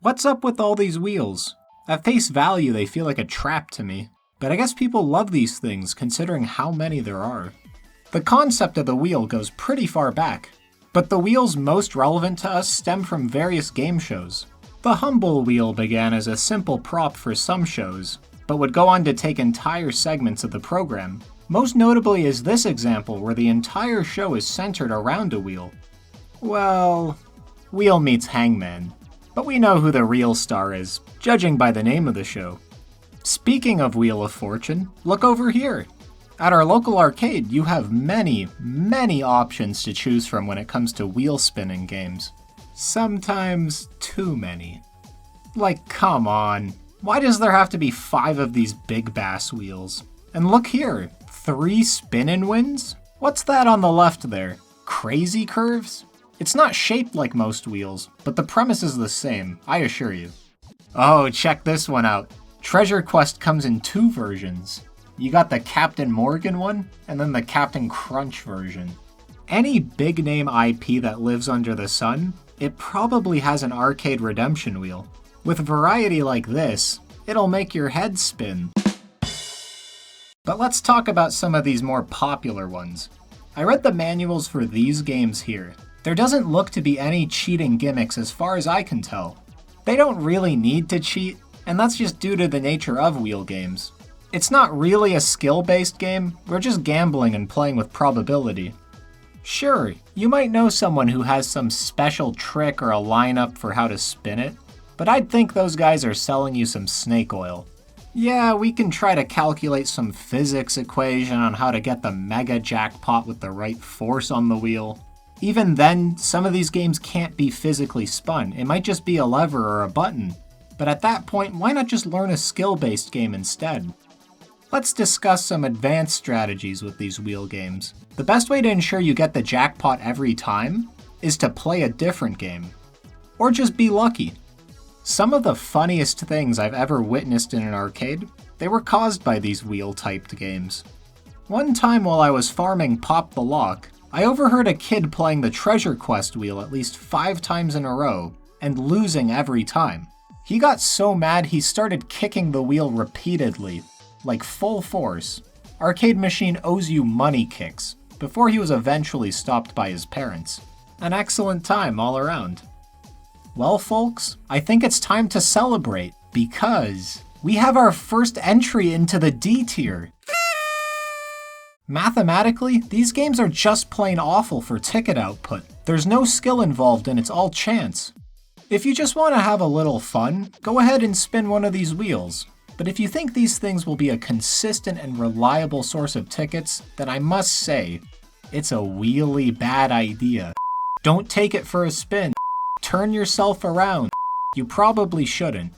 What's up with all these wheels? At face value, they feel like a trap to me. But I guess people love these things considering how many there are. The concept of the wheel goes pretty far back, but the wheels most relevant to us stem from various game shows. The Humble Wheel began as a simple prop for some shows, but would go on to take entire segments of the program. Most notably is this example where the entire show is centered around a wheel. Well, Wheel meets Hangman, but we know who the real star is, judging by the name of the show. Speaking of Wheel of Fortune, look over here. At our local arcade, you have many options to choose from when it comes to wheel spinning games. Sometimes too many. Like, come on. Why does there have to be 5 of these big bass wheels? And look here, 3 spin-and wins? What's that on the left there? Crazy curves? It's not shaped like most wheels, but the premise is the same, I assure you. Oh, check this one out. Treasure Quest comes in 2 versions. You got the Captain Morgan one, and then the Captain Crunch version. Any big name IP that lives under the sun, it probably has an arcade redemption wheel. With variety like this, it'll make your head spin. But let's talk about some of these more popular ones. I read the manuals for these games here. There doesn't look to be any cheating gimmicks as far as I can tell. They don't really need to cheat, and that's just due to the nature of wheel games. It's not really a skill-based game, we're just gambling and playing with probability. Sure, you might know someone who has some special trick or a lineup for how to spin it, but I'd think those guys are selling you some snake oil. Yeah, we can try to calculate some physics equation on how to get the mega jackpot with the right force on the wheel. Even then, some of these games can't be physically spun, it might just be a lever or a button. But at that point, why not just learn a skill-based game instead? Let's discuss some advanced strategies with these wheel games. The best way to ensure you get the jackpot every time is to play a different game. Or just be lucky. Some of the funniest things I've ever witnessed in an arcade, they were caused by these wheel-typed games. One time while I was farming Pop the Lock, I overheard a kid playing the Treasure Quest wheel at least 5 times in a row, and losing every time. He got so mad he started kicking the wheel repeatedly, like full force. Arcade Machine owes you money kicks, before he was eventually stopped by his parents. An excellent time all around. Well folks, I think it's time to celebrate, because we have our first entry into the D tier. Mathematically, these games are just plain awful for ticket output. There's no skill involved and it's all chance. If you just want to have a little fun, go ahead and spin one of these wheels. But if you think these things will be a consistent and reliable source of tickets, then I must say, it's a really bad idea. Don't take it for a spin. Turn yourself around. You probably shouldn't.